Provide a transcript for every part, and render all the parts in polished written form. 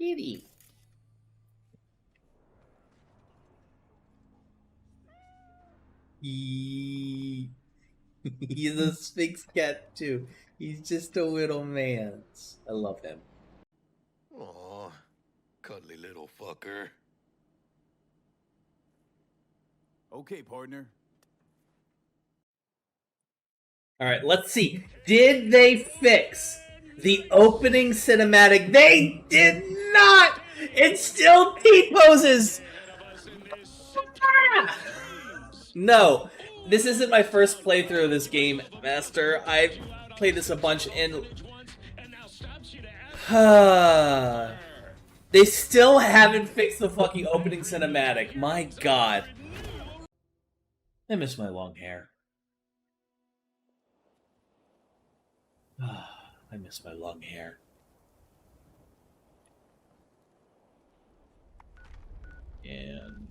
kitty. He's a Sphinx cat too. He's just a little man. I love him. Aw, cuddly little fucker. Okay, partner. All right, let's see. Did they fix the opening cinematic? They did not! It's still T-poses! Ah! No, this isn't my first playthrough of this game, Master. I've played this a bunch and... they still haven't fixed the fucking opening cinematic. My god. I miss my long hair. I miss my long hair. And...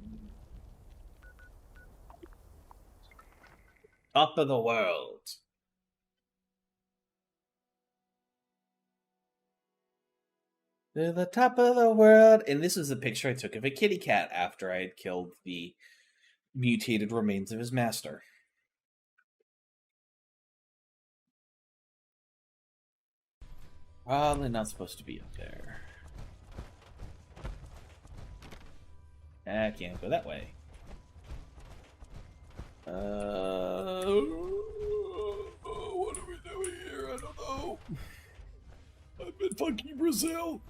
top of the world. To the top of the world. And this was a picture I took of a kitty cat after I had killed the mutated remains of his master. Probably not supposed to be up there. I can't go that way. What are we doing here? I don't know. I'm in fucking Brazil.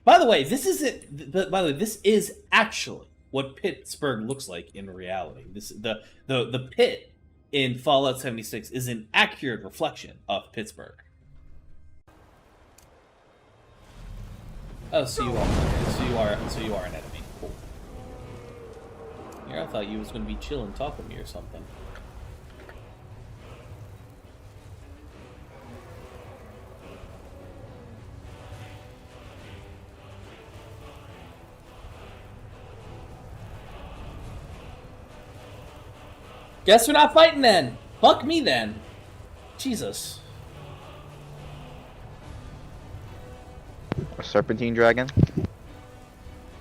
By the way, this isn't. By the way, this is actually what Pittsburgh looks like in reality. This the pit in Fallout 76 is an accurate reflection of Pittsburgh. Oh, so you are an enemy. Cool. Here, I thought you was gonna be chilling, talking to me or something. Guess we're not fighting then. Fuck me then. Jesus. A serpentine dragon?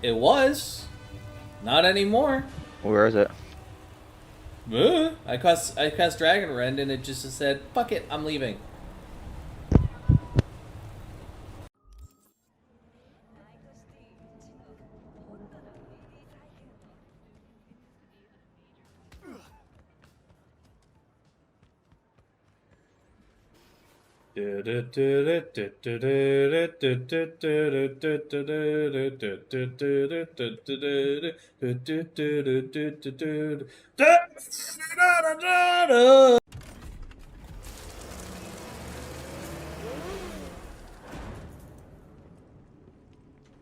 It was. Not anymore. Where is it? I cast Dragon Rend and it just said, fuck it, I'm leaving.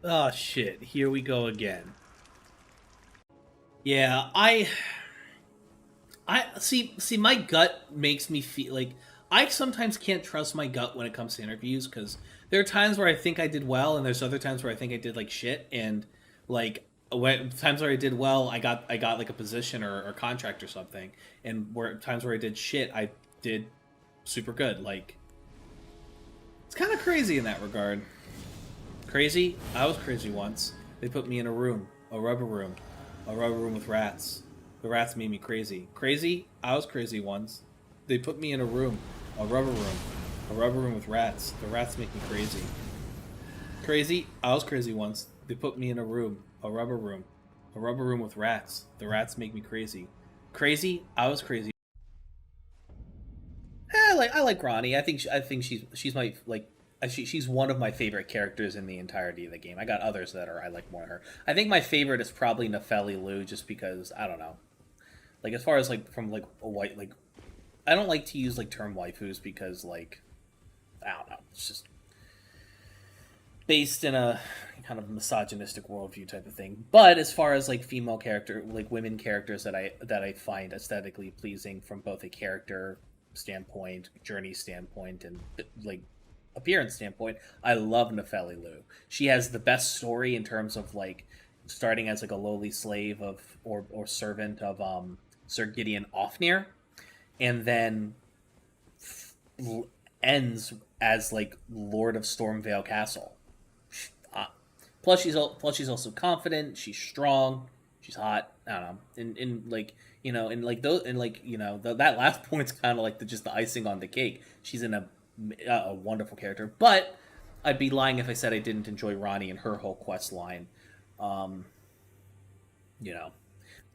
Oh shit, here we go again. Yeah, I see my gut makes me feel like I sometimes can't trust my gut when it comes to interviews, because there are times where I think I did well and there's other times where I think I did like shit, and like when times where I did well I got like a position or contract or something, and where times where I did shit I did super good. Like, it's kind of crazy in that regard. Crazy? I was crazy once. They put me in a room, a rubber room with rats. The rats made me crazy. Crazy? I was crazy once. They put me in a room, a rubber room with rats. The rats make me crazy. Crazy? I was crazy once. They put me in a room, a rubber room with rats. The rats make me crazy. Crazy? I was crazy. I like Ronnie. I think she's my she's one of my favorite characters in the entirety of the game. I got others that I like more than her. I think my favorite is probably Nefeli Lou, just because I don't know. Like, as far as like from like a white, like, I don't like to use like term waifus because, like, I don't know, it's just based in a kind of misogynistic worldview type of thing. But as far as like female character, like women characters that I find aesthetically pleasing from both a character standpoint, journey standpoint, and like appearance standpoint, I love Nefeli Lou. She has the best story in terms of like starting as like a lowly slave of or servant of Sir Gideon Ofnir, and then ends as like Lord of Stormvale Castle. Plus she's also confident. She's strong. She's hot. I don't know. And like, you know, and like those, and like, you know, that last point's kind of like just the icing on the cake. She's in a wonderful character. But I'd be lying if I said I didn't enjoy Ronnie and her whole quest line. You know,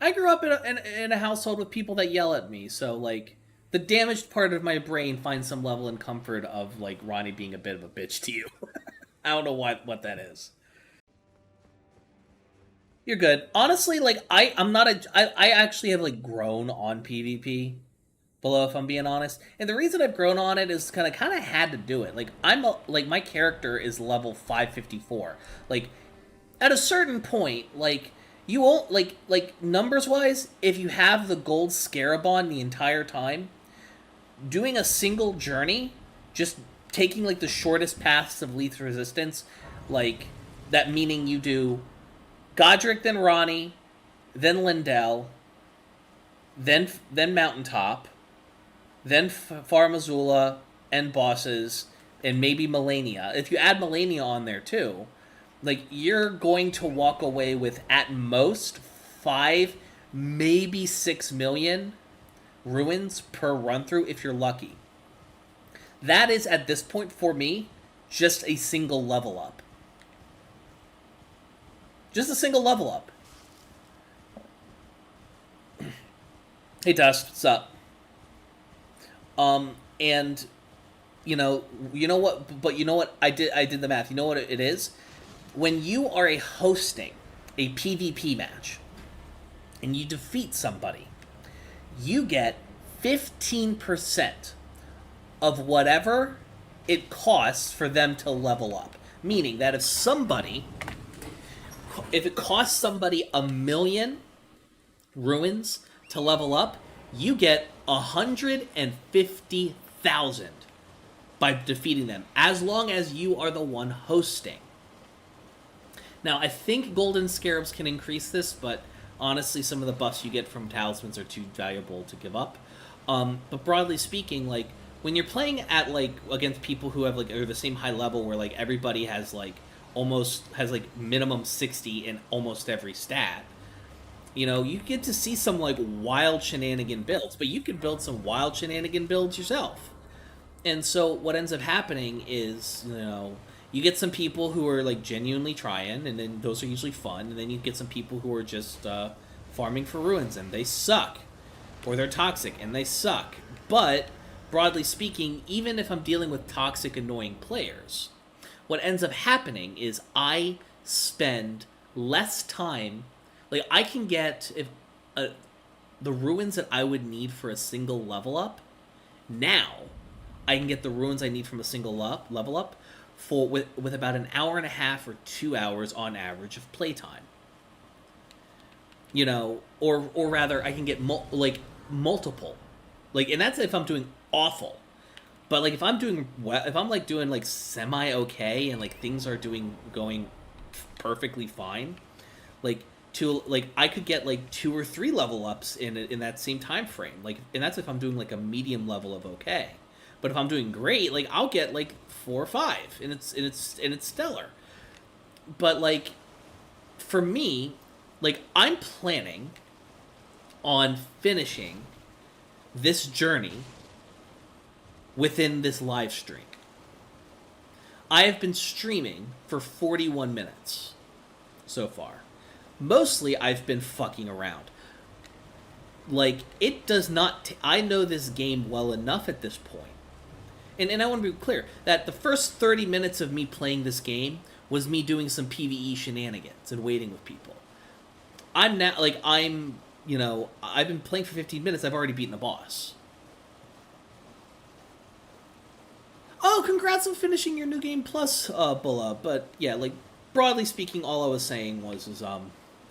I grew up in a household with people that yell at me, so like the damaged part of my brain finds some level in comfort of like Ronnie being a bit of a bitch to you. I don't know what that is. You're good. Honestly, like I'm not I actually have like grown on PvP below, if I'm being honest. And the reason I've grown on it is kind of had to do it. Like like my character is level 554. Like at a certain point, like you won't like numbers wise, if you have the gold scarab on the entire time, doing a single journey, just taking like the shortest paths of least resistance, like that, meaning you do Godric, then Ronnie, then Lindell, then Mountaintop, then Far Missoula, and bosses, and maybe Melania. If you add Melania on there too, like you're going to walk away with at most 5, maybe 6 million ruins per run through if you're lucky. That is, at this point for me, just a single level up. Just a single level up. Hey Dust, what's up? And you know what? But you know what? I did the math. You know what it is? When you are hosting a PvP match and you defeat somebody, you get 15% of whatever it costs for them to level up. Meaning that if it costs somebody 1 million ruins to level up, you get 150,000 by defeating them, as long as you are the one hosting. Now, I think golden scarabs can increase this, but honestly, some of the buffs you get from talismans are too valuable to give up. But broadly speaking, like when you're playing at like against people who have like are the same high level, where like everybody has like almost has like minimum 60 in almost every stat, you know, you get to see some like wild shenanigan builds, but you can build some wild shenanigan builds yourself. And so what ends up happening is, you know, you get some people who are like genuinely trying, and then those are usually fun, and then you get some people who are just farming for ruins, and they suck, or they're toxic and they suck. But broadly speaking, even if I'm dealing with toxic, annoying players, what ends up happening is I spend less time. Like I can get the ruins that I would need for a single level up. Now I can get the ruins I need from a single level up with about an hour and a half or 2 hours on average of playtime. You know, or rather, I can get multiple, like, and that's if I'm doing awful. But like if I'm doing well, if I'm like doing like semi okay, and like things are going perfectly fine, like I could get like 2 or 3 level ups in that same time frame. Like, and that's if I'm doing like a medium level of okay. But if I'm doing great, like I'll get like 4 or 5, and it's stellar. But like for me, like I'm planning on finishing this journey within this live stream. I have been streaming for 41 minutes so far. Mostly I've been fucking around. Like, it does not... I know this game well enough at this point. And I want to be clear that the first 30 minutes of me playing this game was me doing some PvE shenanigans and waiting with people. I'm now... Like, you know, I've been playing for 15 minutes. I've already beaten a boss. Oh, congrats on finishing your New Game Plus, Bulla. But, yeah, like, broadly speaking, all I was saying was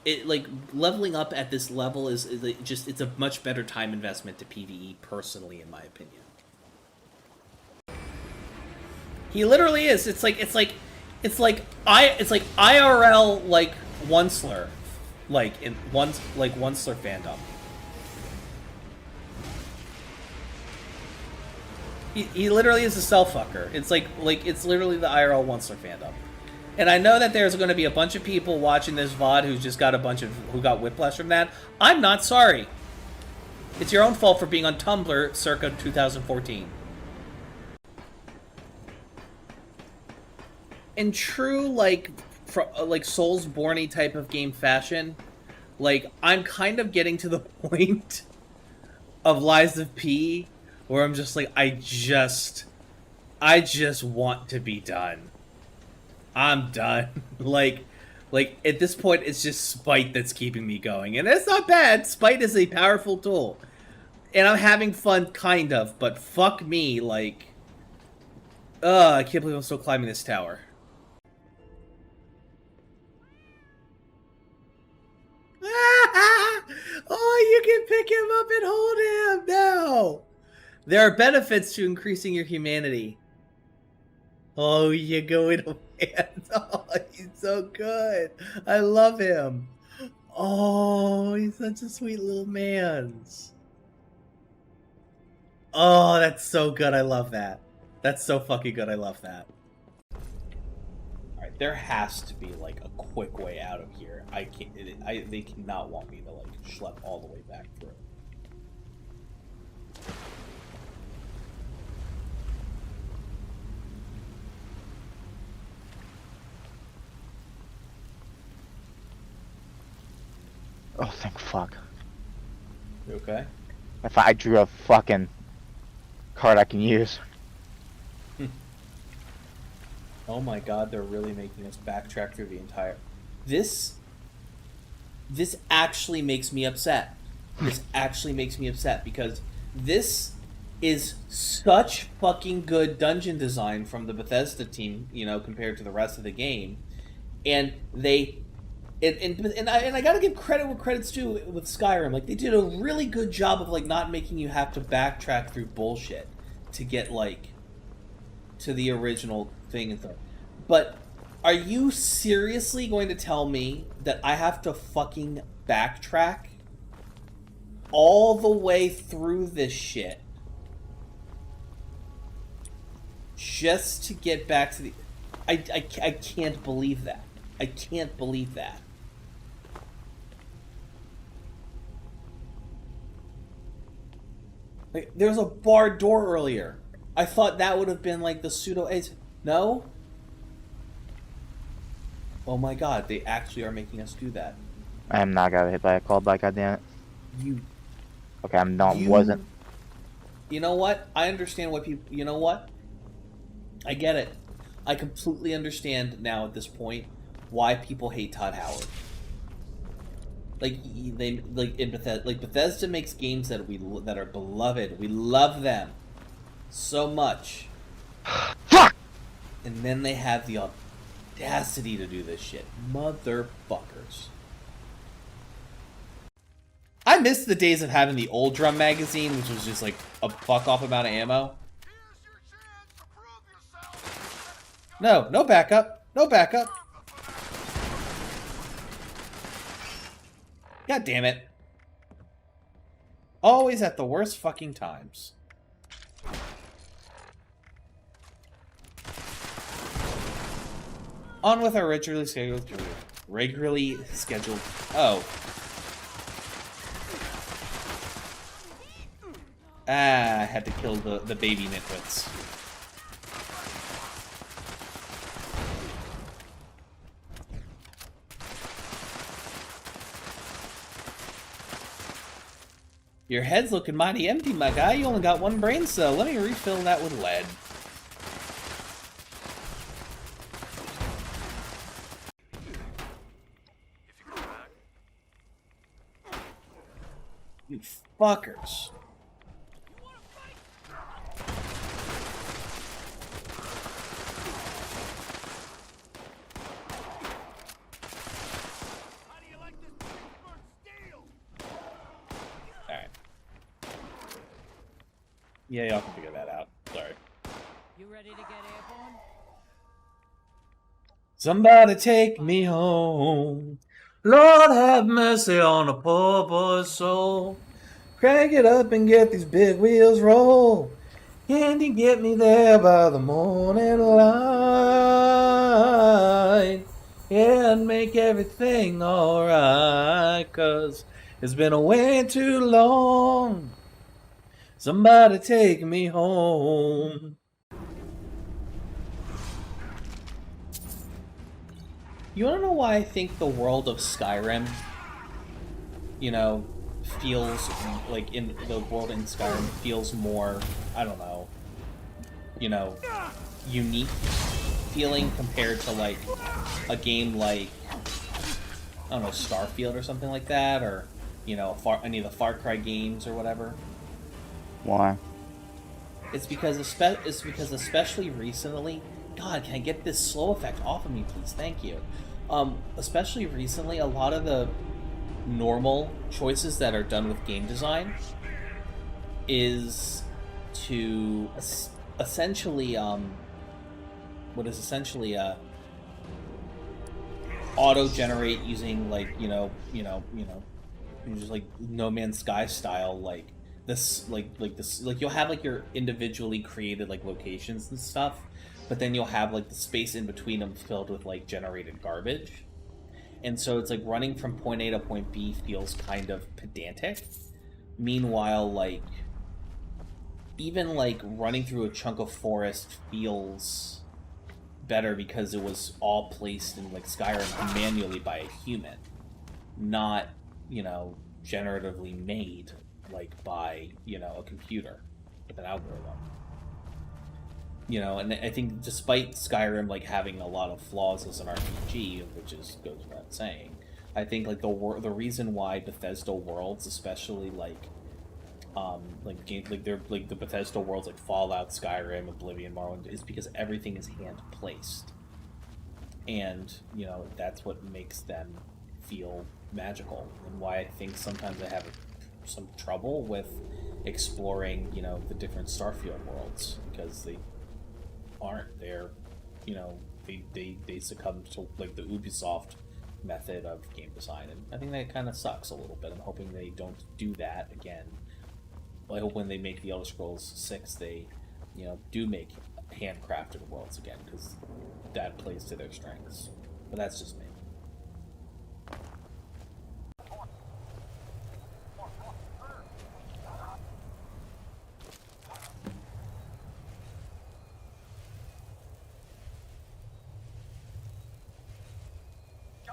it, like, leveling up at this level is just, it's a much better time investment to PvE, personally, in my opinion. He literally is. It's like IRL, like, Onceler, like, in Onceler fandom. He literally is a self fucker. It's like it's literally the IRL Once fandom. And I know that there's going to be a bunch of people watching this VOD who's just got who got whiplash from that. I'm not sorry. It's your own fault for being on Tumblr circa 2014. In true like Soulsborne-y type of game fashion, like I'm kind of getting to the point of Lies of P where I'm just like I just want to be done. I'm done. like at this point it's just spite that's keeping me going. And it's not bad. Spite is a powerful tool. And I'm having fun kind of, but fuck me, like I can't believe I'm still climbing this tower. Oh, you can pick him up and hold him now. There are benefits to increasing your humanity. Oh, you go in a man. Oh, he's so good. I love him. Oh, he's such a sweet little man. Oh, that's so good. I love that. That's so fucking good. I love that. Alright, there has to be, like, a quick way out of here. I can't... they cannot want me to, like, schlep all the way back through. Oh, thank fuck. You okay? If I drew a fucking card I can use. Oh my god, they're really making us backtrack through the entire... This actually makes me upset. This actually makes me upset because this is such fucking good dungeon design from the Bethesda team, you know, compared to the rest of the game. And they... And I gotta give credit where credit's due with Skyrim. Like, they did a really good job of, like, not making you have to backtrack through bullshit to get, like, to the original thing and stuff. But are you seriously going to tell me that I have to fucking backtrack all the way through this shit just to get back to the... I can't believe that. I can't believe that. Like, there was a barred door earlier. I thought that would have been like the pseudo... No? Oh my god, they actually are making us do that. I am not gonna hit by a callback, goddammit. You... Okay, I'm not... wasn't. You know what? I understand what people... You know what? I get it. I completely understand now at this point why people hate Todd Howard. Like Bethesda makes games that are beloved. We love them so much. Fuck! And then they have the audacity to do this shit. Motherfuckers. I miss the days of having the old drum magazine, which was just like a fuck off amount of ammo. No, no backup. No backup. God damn it. Always at the worst fucking times. On with our regularly scheduled... Oh. Ah, I had to kill the baby nitwits. Your head's looking mighty empty, my guy. You only got one brain cell. Let me refill that with lead. You fuckers. Yeah, y'all can figure that out. Sorry. You ready to get airborne? Somebody take me home. Lord have mercy on a poor boy's soul. Crank it up and get these big wheels roll. Can you get me there by the morning light? Yeah, and make everything alright, 'cause it's been way too long. Somebody take me home. You wanna know why I think the world of Skyrim, feels like in the world in Skyrim feels more, I don't know, unique feeling compared to like a game like, I don't know, Starfield or something like that, or any of the Far Cry games or whatever. Why? It's because especially recently, God, can I get this slow effect off of me, please? Thank you. Especially recently, a lot of the normal choices that are done with game design is to essentially auto-generate using like just like No Man's Sky style, like this you'll have like your individually created like locations and stuff, but then you'll have like the space in between them filled with like generated garbage. And so it's like running from point A to point B feels kind of pedantic. Meanwhile, like even like running through a chunk of forest feels better because it was all placed in like Skyrim manually by a human, not, generatively made like by, a computer with an algorithm. And I think despite Skyrim like having a lot of flaws as an RPG, which goes without saying, I think like the reason why Bethesda worlds, especially they're like the Bethesda worlds like Fallout, Skyrim, Oblivion, Morrowind, is because everything is hand placed, and that's what makes them feel magical, and why I think sometimes I have some trouble with exploring the different Starfield worlds, because they aren't there. They succumb to like the Ubisoft method of game design, and I think that kind of sucks a little bit. I'm hoping they don't do that again. I hope when they make the Elder Scrolls 6, they do make handcrafted worlds again, because that plays to their strengths. But that's just me.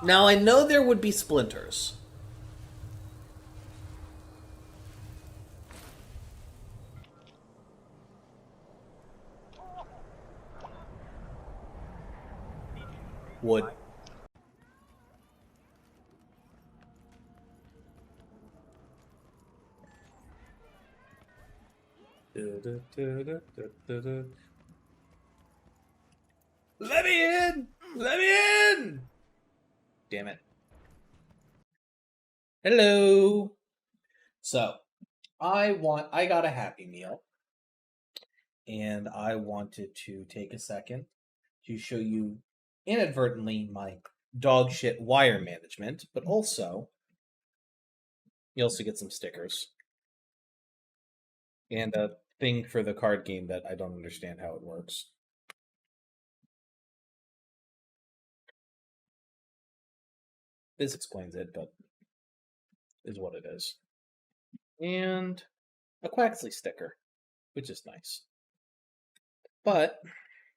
Now, I know there would be splinters. Wood. Let me in! Let me in! Damn it. Hello. So, I got a Happy Meal, and I wanted to take a second to show you inadvertently my dog shit wire management, but also you also get some stickers and a thing for the card game that I don't understand how it works. This explains it, but is what it is. And a Quaxley sticker, which is nice. But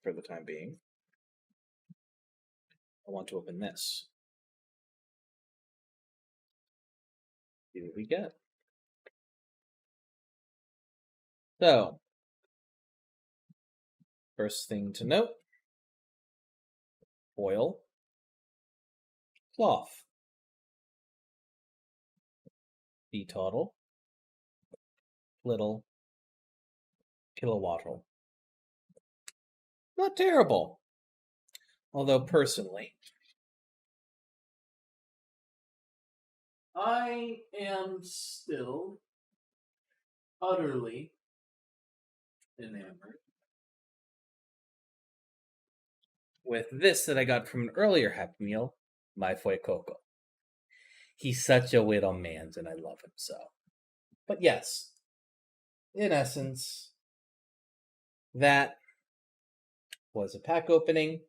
for the time being, I want to open this. See what we get. So, first thing to note, foil, cloth, the total, little, kilowatt. Not terrible. Although, personally, I am still utterly enamored with this that I got from an earlier Happy Meal, my Fue Coco. He's such a little man, and I love him so. But yes, in essence, That was a pack opening.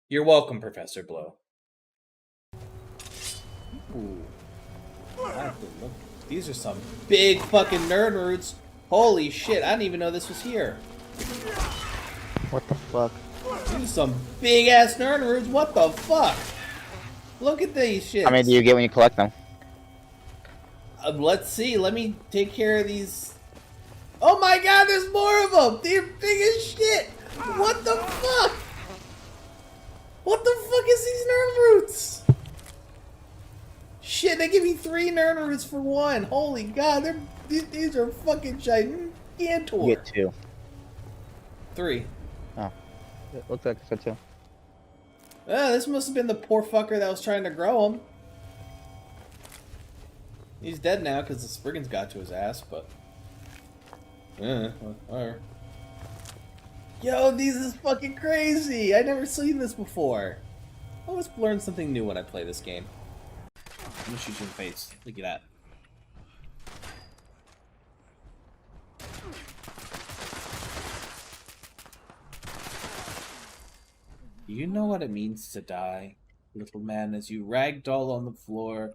You're welcome, Professor Blow. Ooh. I have to look. These are some big fucking nerd roots. Holy shit, I didn't even know this was here. What the fuck? These are some big ass nerd roots. What the fuck? Look at these shit. How many do you get when you collect them? Let's see. Let me take care of these. Oh my god, there's more of them. They're big as shit. What the fuck? What the fuck is these nerd roots? Shit, they give me 3 nerd roots for 1. Holy god, these are fucking gigantor. You get 2. 3. Oh. It looks like so too. This must have been the poor fucker that was trying to grow them. He's dead now because the Spriggans got to his ass, but... whatever. Yo, these is fucking crazy! I never seen this before. I always learn something new when I play this game. I'm gonna shoot you in the face. Look at that. You know what it means to die, little man, as you ragdoll on the floor.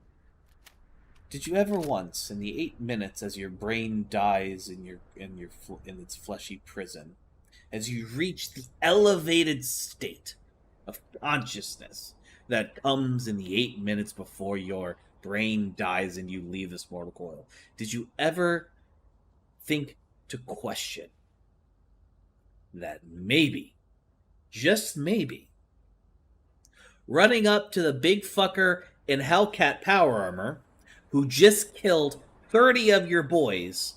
Did you ever once, in the 8 minutes as your brain dies in its fleshy prison, as you reach the elevated state of consciousness that comes in the 8 minutes before your brain dies and you leave this mortal coil, did you ever think to question that maybe, just maybe, running up to the big fucker in Hellcat power armor who just killed 30 of your boys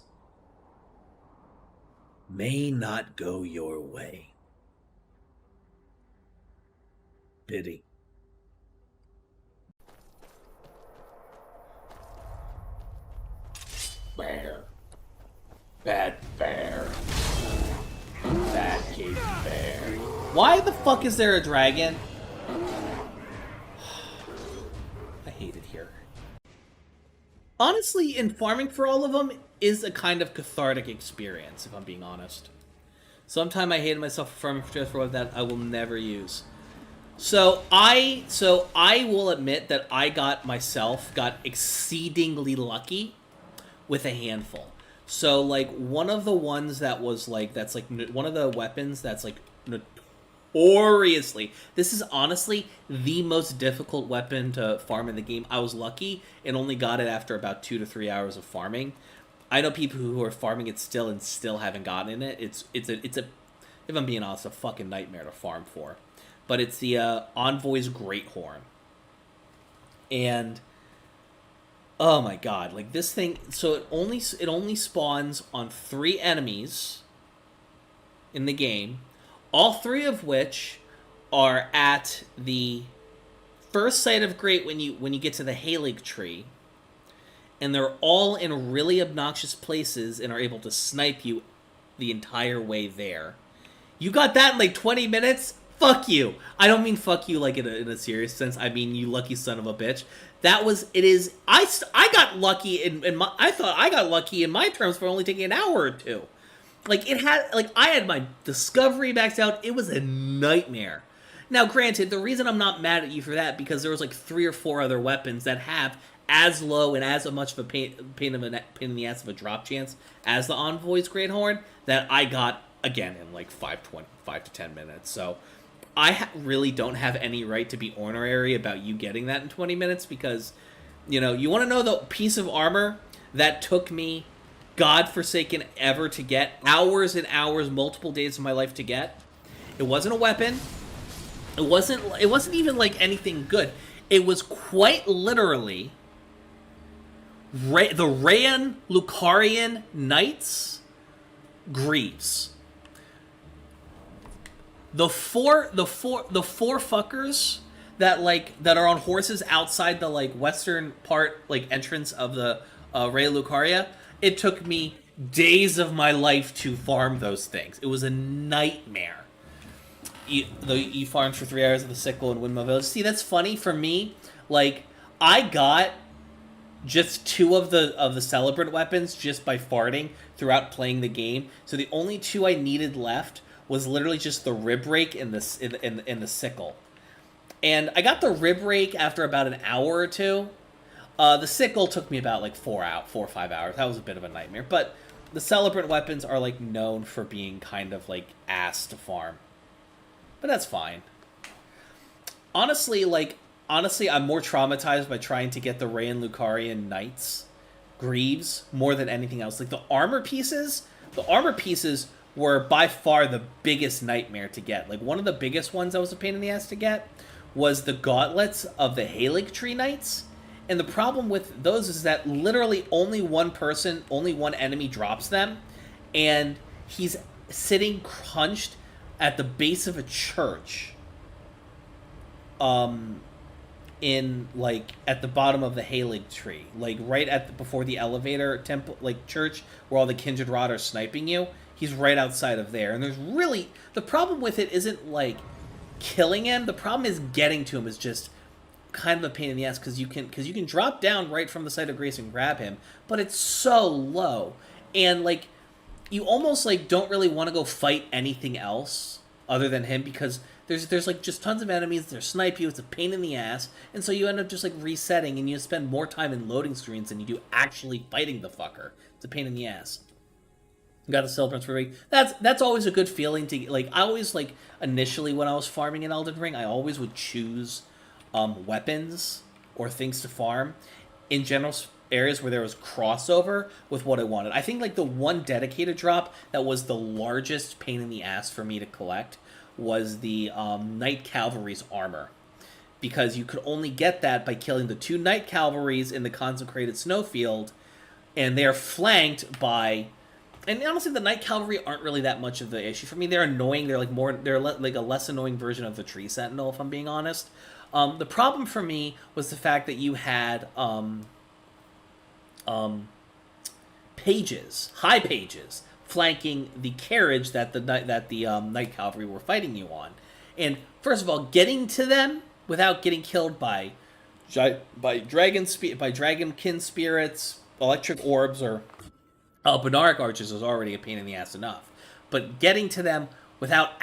may not go your way? Pity. Bear. Bad bear. Bad cave bear. Why the fuck is there a dragon? I hate it here. Honestly, in farming for all of them is a kind of cathartic experience, if I'm being honest. Sometime I hated myself for farming just for that I will never use. So I will admit that I got exceedingly lucky with a handful. So like one of the ones that was like one of the weapons that's like notoriously, this is honestly the most difficult weapon to farm in the game. I was lucky and only got it after about 2 to 3 hours of farming. I know people who are farming it still and still haven't gotten it. It's a if I'm being honest, a fucking nightmare to farm for. But it's the Envoy's Great Horn. And oh my god, like this thing, so it only spawns on 3 enemies in the game, all 3 of which are at the first sight of Great when you get to the Halig tree, and they're all in really obnoxious places and are able to snipe you the entire way there. You got that in like 20 minutes? Fuck you. I don't mean fuck you like in a serious sense. I mean you lucky son of a bitch. I got lucky I thought I got lucky in my terms for only taking an hour or 2. Like I had my discovery maxed out. It was a nightmare. Now granted, the reason I'm not mad at you for that, because there was like 3 or 4 other weapons that have as low and as much of a pain in the ass of a drop chance as the Envoy's Great Horn that I got again in like 5 to 10 minutes. So I really don't have any right to be ornery about you getting that in 20 minutes because, you know, you want to know the piece of armor that took me godforsaken ever to get, hours and hours, multiple days of my life to get? It wasn't a weapon. It wasn't even like anything good. It was quite literally the Rayan Lucarian Knights Greaves. The four fuckers that are on horses outside the like western part like entrance of the Raya Lucaria. It took me days of my life to farm those things. It was a nightmare. You farmed for 3 hours of the sickle and Windmill Village. See, that's funny for me. Like I got just 2 of the celebrant weapons just by farting throughout playing the game. So the only 2 I needed left was literally just the rib rake and the sickle. And I got the rib rake after about an hour or 2. The sickle took me about like 4 or 5 hours. That was a bit of a nightmare. But the celebrant weapons are like known for being kind of like ass to farm. But that's fine. Honestly, I'm more traumatized by trying to get the Rey and Lucarian Knights Greaves more than anything else. Like the armor pieces were by far the biggest nightmare to get. Like one of the biggest ones that was a pain in the ass to get was the gauntlets of the Haligtree Knights. And the problem with those is that literally only one enemy drops them, and he's sitting crunched at the base of a church. In like at the bottom of the Haligtree, like right before the elevator temple, like church where all the Kindred Rod are sniping you. He's right outside of there, and there's really the problem with it isn't like killing him. The problem is getting to him is just kind of a pain in the ass because you can drop down right from the site of grace and grab him, but it's so low, and like you almost like don't really want to go fight anything else other than him because there's like just tons of enemies. They snipe you. It's a pain in the ass, and so you end up just like resetting, and you spend more time in loading screens than you do actually fighting the fucker. It's a pain in the ass. You got the celebrants for me. That's always a good feeling to like. I always like initially when I was farming in Elden Ring, I always would choose weapons or things to farm in general areas where there was crossover with what I wanted. I think like the one dedicated drop that was the largest pain in the ass for me to collect was the Knight Cavalry's armor, because you could only get that by killing the 2 Knight Cavalries in the consecrated snowfield, and they're flanked by, and honestly the Knight Cavalry aren't really that much of the issue for me. They're annoying. They're like a less annoying version of the Tree Sentinel, if I'm being honest. The problem for me was the fact that you had pages, high pages, flanking the carriage that the Knight Cavalry were fighting you on. And first of all, getting to them without getting killed by dragonkin spirits, electric orbs, or Benaric archers is already a pain in the ass enough. But getting to them without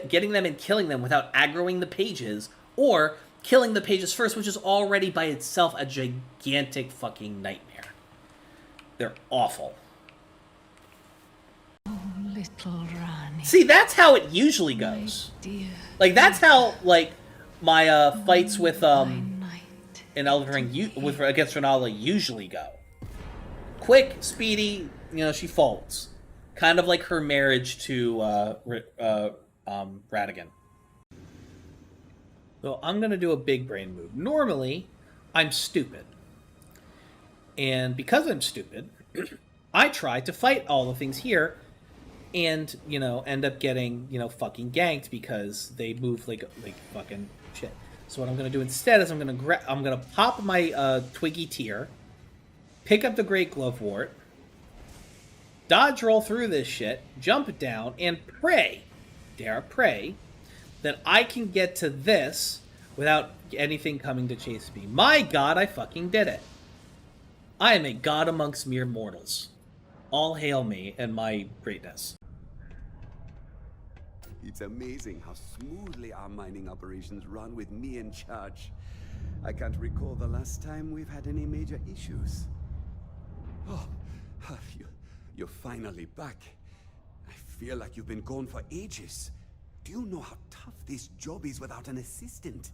getting them and killing them without aggroing the pages, or killing the pages first, which is already by itself a gigantic fucking nightmare. They're awful. Oh, little Rani. See, that's how it usually goes. Dear. Like, that's how, like, my fights with, Night in Elden Ring, against Renala usually go. Quick, speedy, she folds. Kind of like her marriage to, Radigan. So I'm going to do a big brain move. Normally, I'm stupid. And because I'm stupid, I try to fight all the things here and, end up getting, fucking ganked because they move like fucking shit. So what I'm going to do instead is I'm going to pop my Twiggy Tear, pick up the Great Glovewort, dodge roll through this shit, jump it down, and pray, dare pray, that I can get to this without anything coming to chase me. My god, I fucking did it. I am a god amongst mere mortals. All hail me and my greatness. It's amazing how smoothly our mining operations run with me in charge. I can't recall the last time we've had any major issues. Oh, you're finally back. I feel like you've been gone for ages. Do you know how tough this job is without an assistant?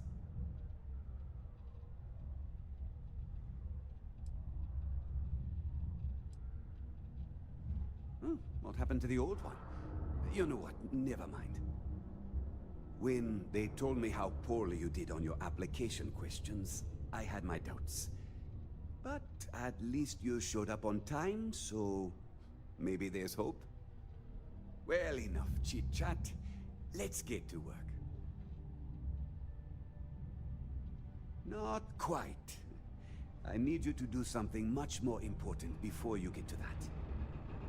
What happened to the old one? You know what, never mind. When they told me how poorly you did on your application questions, I had my doubts. But at least you showed up on time, so maybe there's hope. Well, enough chit-chat. Let's get to work. Not quite. I need you to do something much more important before you get to that.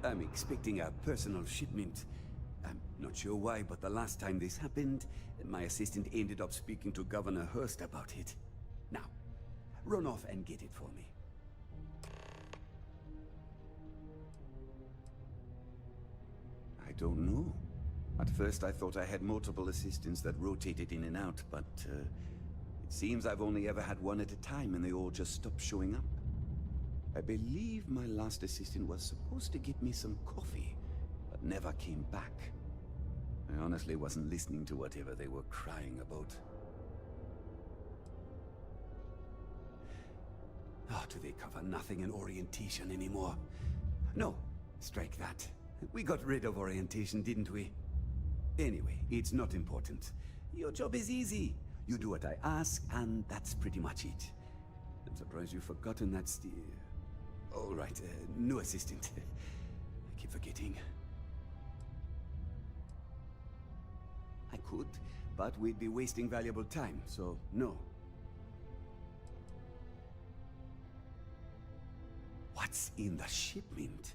I'm expecting a personal shipment. I'm not sure why, but the last time this happened, my assistant ended up speaking to Governor Hurst about it. Now, run off and get it for me. don't know. At first I thought I had multiple assistants that rotated in and out, but it seems I've only ever had one at a time and they all just stopped showing up. I believe my last assistant was supposed to get me some coffee, but never came back. I honestly wasn't listening to whatever they were crying about. Oh, do they cover nothing in orientation anymore? No, strike that. We got rid of orientation, didn't we? Anyway, it's not important. Your job is easy. You do what I ask, and that's pretty much it. I'm surprised you've forgotten that's the... All right, new assistant. I keep forgetting. I could, but we'd be wasting valuable time, so no. What's in the shipment?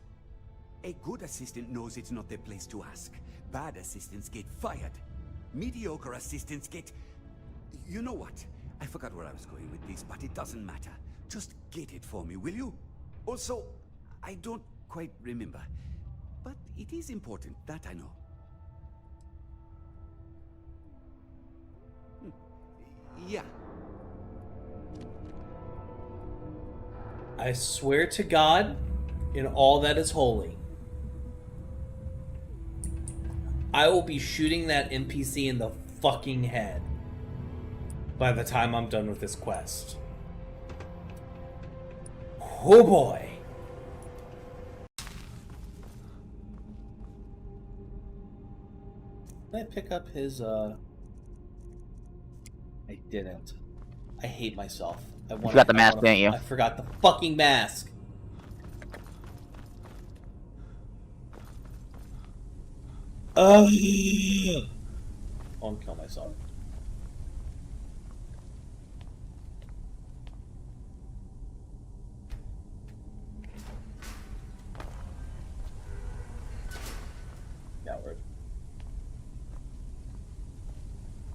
A good assistant knows it's not their place to ask. Bad assistants get fired. Mediocre assistants get... You know what? I forgot where I was going with this, but it doesn't matter. Just get it for me, will you? Also, I don't quite remember, but it is important, that I know. Yeah. I swear to God, in all that is holy, I will be shooting that NPC in the fucking head by the time I'm done with this quest. Oh boy. Did I pick up his, I didn't. I hate myself. You forgot the mask, didn't you? I forgot the fucking mask. I'll kill myself. Coward.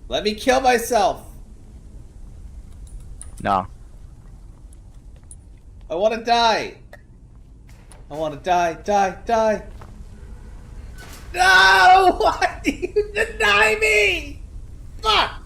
Let me kill myself. No. I want to die. I want to die, die. No! Why do you deny me? Fuck!